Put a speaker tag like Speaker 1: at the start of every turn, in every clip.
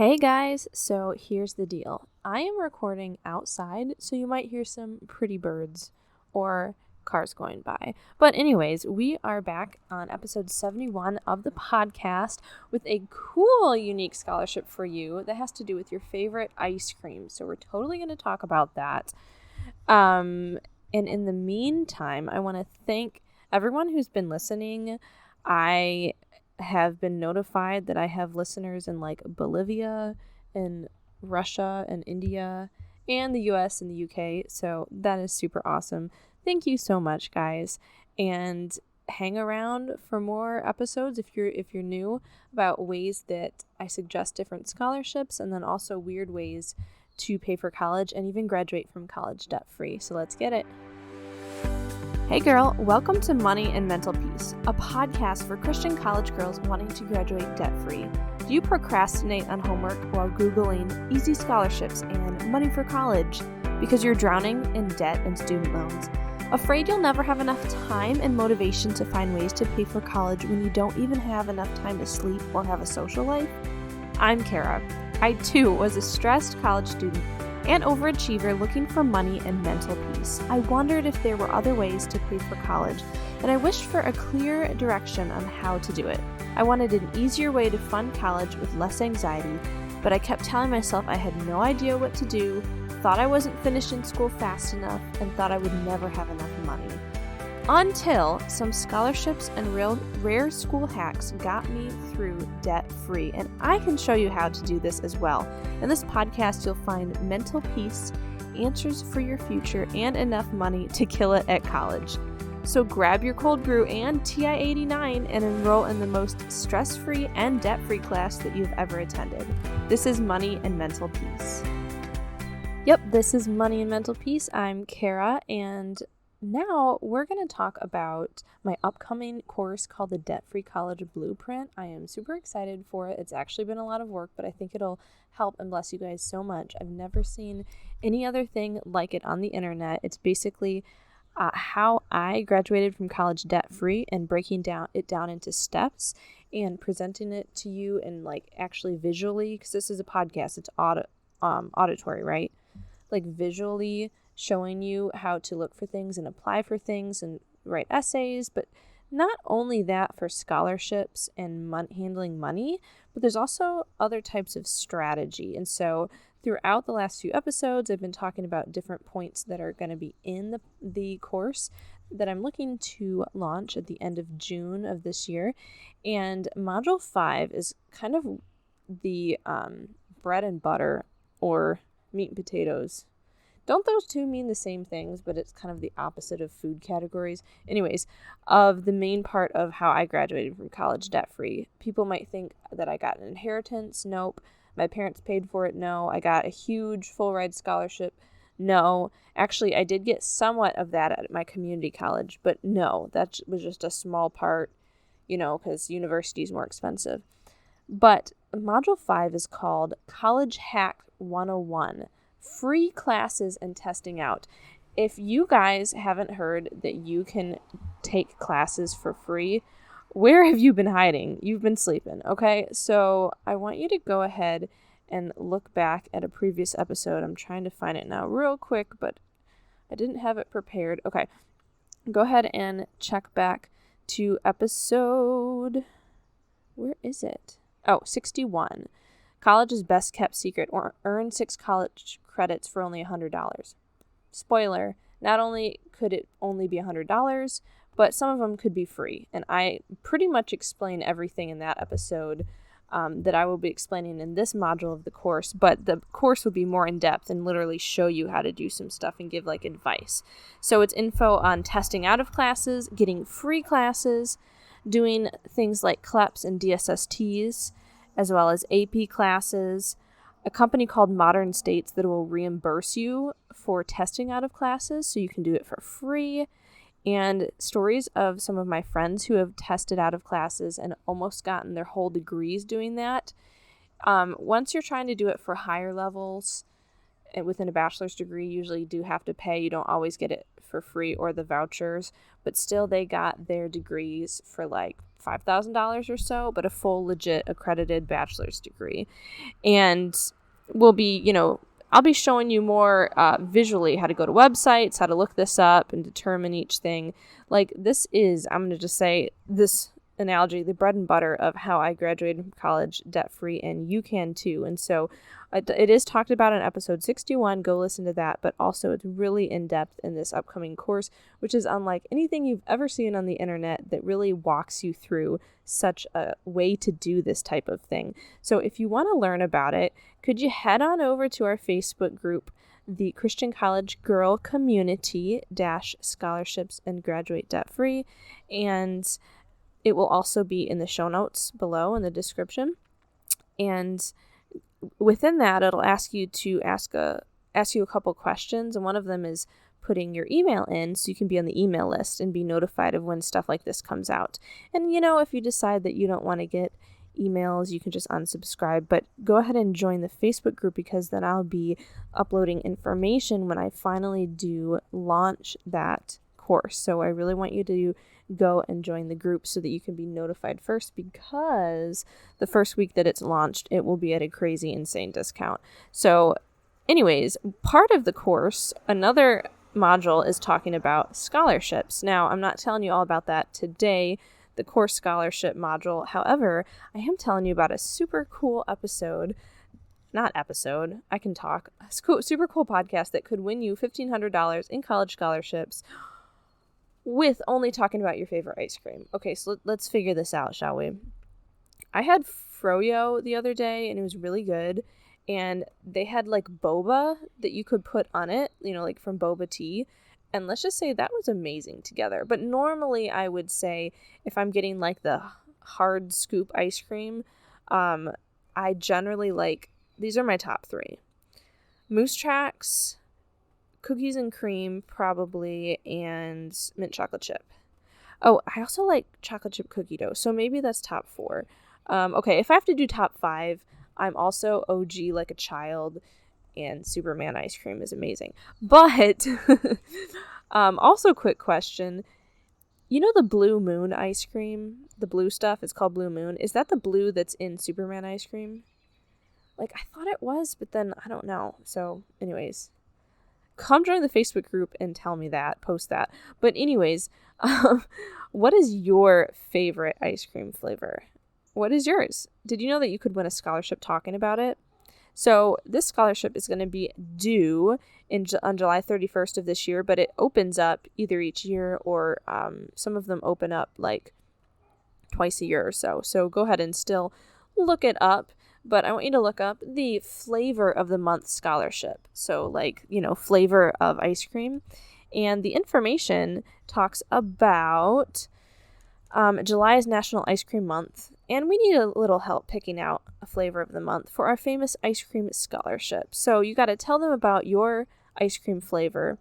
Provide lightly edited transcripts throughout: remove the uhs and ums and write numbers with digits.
Speaker 1: Hey guys, so here's the deal. I am recording outside, so you might hear some pretty birds or cars going by. But anyways, we are back on episode 71 of the podcast with a cool, unique scholarship for you that has to do with your favorite ice cream. So we're totally going to talk about that. And in the meantime, I want to thank everyone who's been listening. I have been notified that I have listeners in like Bolivia and Russia and India and the US and the UK. So that is super awesome. Thank you so much, guys. And hang around for more episodes if you're new about ways that I suggest different scholarships and then also weird ways to pay for college and even graduate from college debt free. So let's get it. Hey girl, welcome to Money and Mental Peace, a podcast for Christian college girls wanting to graduate debt-free. Do you procrastinate on homework while Googling easy scholarships and money for college because you're drowning in debt and student loans? Afraid you'll never have enough time and motivation to find ways to pay for college when you don't even have enough time to sleep or have a social life? I'm Kara. I too was a stressed college student and overachiever looking for money and mental peace. I wondered if there were other ways to pay for college, and I wished for a clear direction on how to do it. I wanted an easier way to fund college with less anxiety, but I kept telling myself I had no idea what to do, thought I wasn't finishing school fast enough, and thought I would never have enough money. Until some scholarships and rare school hacks got me through debt-free, and I can show you how to do this as well. In this podcast, you'll find mental peace, answers for your future, and enough money to kill it at college. So grab your cold brew and TI-89 and enroll in the most stress-free and debt-free class that you've ever attended. This is Money and Mental Peace. Yep, this is Money and Mental Peace. I'm Kara, and now we're going to talk about my upcoming course called the Debt-Free College Blueprint. I am super excited for it. It's actually been a lot of work, but I think it'll help and bless you guys so much. I've never seen any other thing like it on the internet. It's basically how I graduated from college debt-free and breaking it down into steps and presenting it to you and like actually visually, because this is a podcast, it's auditory, right? Like visually showing you how to look for things and apply for things and write essays, but not only that for scholarships and handling money, but there's also other types of strategy. And so throughout the last few episodes, I've been talking about different points that are going to be in the course that I'm looking to launch at the end of June of this year. And Module 5 is kind of the bread and butter or meat and potatoes. Don't those two mean the same things, but it's kind of the opposite of food categories? Anyways, of the main part of how I graduated from college debt-free. People might think that I got an inheritance. Nope. My parents paid for it. No. I got a huge full-ride scholarship. No. Actually, I did get somewhat of that at my community college, but no, that was just a small part, because university is more expensive. But Module 5 is called College Hack 101. Free classes and testing out. If you guys haven't heard that you can take classes for free, where have you been hiding? You've been sleeping, okay? So I want you to go ahead and look back at a previous episode. I'm trying to find it now real quick, but I didn't have it prepared. Okay, go ahead and check back to episode, where is it? Oh, 61. College's best kept secret, or earn 6 college credits for only $100. Spoiler, not only could it only be $100, but some of them could be free. And I pretty much explain everything in that episode that I will be explaining in this module of the course, but the course will be more in depth and literally show you how to do some stuff and give like advice. So it's info on testing out of classes, getting free classes, doing things like CLEPs and DSSTs, as well as AP classes, a company called Modern States that will reimburse you for testing out of classes so you can do it for free, and stories of some of my friends who have tested out of classes and almost gotten their whole degrees doing that. Once you're trying to do it for higher levels, within a bachelor's degree usually do have to pay. You don't always get it for free or the vouchers, but still they got their degrees for like $5,000 or so, but a full legit accredited bachelor's degree. And we'll be, I'll be showing you more visually how to go to websites, how to look this up and determine each thing. Like this is, I'm going to just say this analogy, the bread and butter of how I graduated from college debt-free, and you can too. And so it is talked about in episode 61. Go listen to that. But also it's really in-depth in this upcoming course, which is unlike anything you've ever seen on the internet, that really walks you through such a way to do this type of thing. So if you want to learn about it, could you head on over to our Facebook group, the Christian College Girl Community - Scholarships and Graduate Debt Free, and it will also be in the show notes below in the description. And within that, it'll ask you to ask you a couple questions, and one of them is putting your email in so you can be on the email list and be notified of when stuff like this comes out. And if you decide that you don't want to get emails, you can just unsubscribe, but go ahead and join the Facebook group, because then I'll be uploading information when I finally do launch that course. So I really want you to go and join the group so that you can be notified first, because the first week that it's launched, it will be at a crazy, insane discount. So anyways, part of the course, another module is talking about scholarships. Now, I'm not telling you all about that today, the course scholarship module. However, I am telling you about a super cool I can talk, super cool podcast that could win you $1,500 in college scholarships with only talking about your favorite ice cream. Okay, so let's figure this out, shall we? I had froyo the other day, and it was really good. And they had like boba that you could put on it, like from boba tea. And let's just say that was amazing together. But normally I would say if I'm getting like the hard scoop ice cream, I generally like, these are my top 3. Moose Tracks, cookies and cream probably, and mint chocolate chip. Oh, I also like chocolate chip cookie dough, so maybe that's top 4. Okay, if I have to do top 5, I'm also OG like a child, and Superman ice cream is amazing. But also quick question, the Blue Moon ice cream, the blue stuff, it's called Blue Moon. Is that the blue that's in Superman ice cream? Like, I thought it was, but then I don't know. So anyways, come join the Facebook group and tell me that, post that. But anyways, what is your favorite ice cream flavor? What is yours? Did you know that you could win a scholarship talking about it? So this scholarship is going to be due on July 31st of this year, but it opens up either each year or some of them open up like twice a year or so. So go ahead and still look it up. But I want you to look up the flavor of the month scholarship. So like, flavor of ice cream. And the information talks about July is National Ice Cream Month. And we need a little help picking out a flavor of the month for our famous ice cream scholarship. So you got to tell them about your ice cream flavor,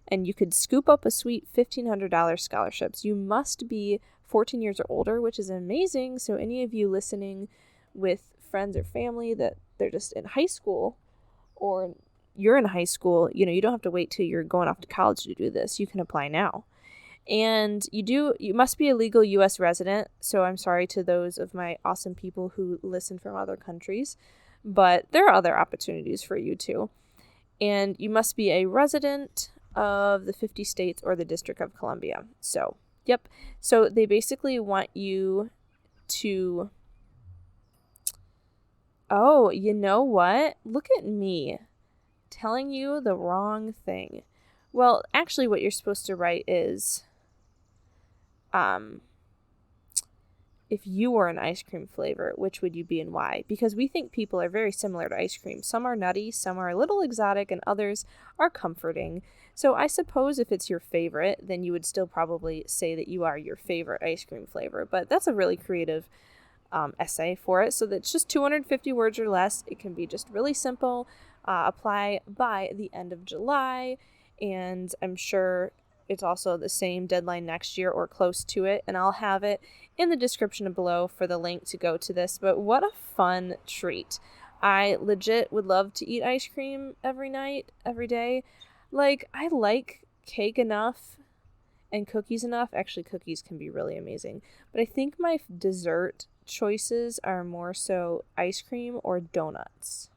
Speaker 1: and you could scoop up a sweet $1,500 scholarships. You must be 14 years or older, which is amazing. So any of you listening with friends or family that they're just in high school, or you're in high school, you don't have to wait till you're going off to college to do this. You can apply now. And you must be a legal U.S. resident. So I'm sorry to those of my awesome people who listen from other countries, but there are other opportunities for you too. And you must be a resident of the 50 states or the District of Columbia. So, yep. So they basically want you to... Oh, you know what? Look at me telling you the wrong thing. Well, actually what you're supposed to write is, if you were an ice cream flavor, which would you be and why? Because we think people are very similar to ice cream. Some are nutty, some are a little exotic, and others are comforting. So I suppose if it's your favorite, then you would still probably say that you are your favorite ice cream flavor. But that's a really creative essay for it. So that's just 250 words or less. It can be just really simple. Apply by the end of July. And I'm sure it's also the same deadline next year or close to it. And I'll have it in the description below for the link to go to this. But what a fun treat. I legit would love to eat ice cream every night, every day. Like, I like cake enough and cookies enough. Actually, cookies can be really amazing. But I think my dessert choices are more so ice cream or donuts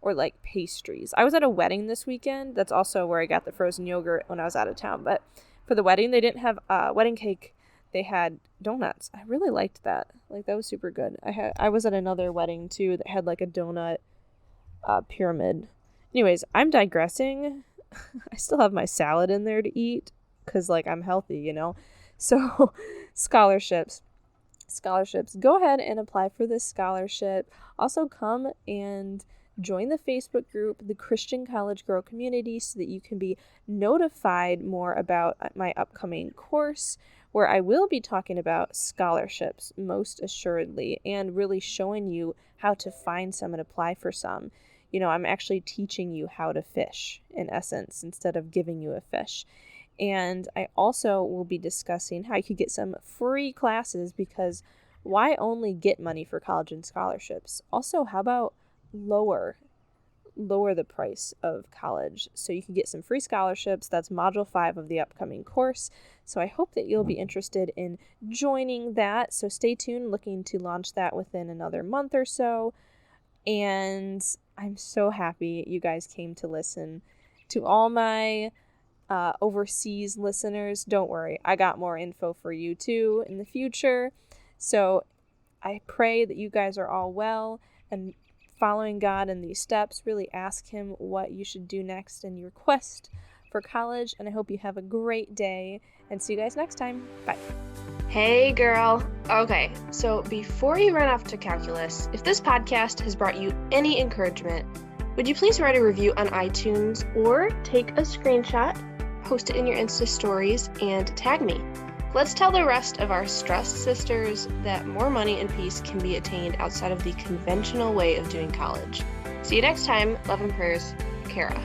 Speaker 1: or like pastries. I was at a wedding this weekend. That's also where I got the frozen yogurt when I was out of town. But for the wedding, they didn't have wedding cake. They had donuts. I really liked that. Like, that was super good. I was at another wedding too that had like a donut pyramid. Anyways, I'm digressing. I still have my salad in there to eat because, like, I'm healthy, you know? So, scholarships. Go ahead and apply for this scholarship. Also, come and join the Facebook group, the Christian College Girl Community, so that you can be notified more about my upcoming course, where I will be talking about scholarships, most assuredly, and really showing you how to find some and apply for some. You know, I'm actually teaching you how to fish, in essence, instead of giving you a fish. And I also will be discussing how you could get some free classes, because why only get money for college and scholarships? Also, how about lower the price of college so you can get some free scholarships? That's module 5 of the upcoming course. So I hope that you'll be interested in joining that. So stay tuned, looking to launch that within another month or so. And I'm so happy you guys came to listen. To all my overseas listeners, don't worry, I got more info for you too in the future. So I pray that you guys are all well and following God in these steps. Really ask him what you should do next in your quest for college, and I hope you have a great day, and see you guys next time. Bye.
Speaker 2: Hey girl. Okay, so before you run off to calculus, if this podcast has brought you any encouragement, would you please write a review on iTunes or take a screenshot, post it in your Insta stories, and tag me. Let's tell the rest of our stressed sisters that more money and peace can be attained outside of the conventional way of doing college. See you next time. Love and prayers, Kara.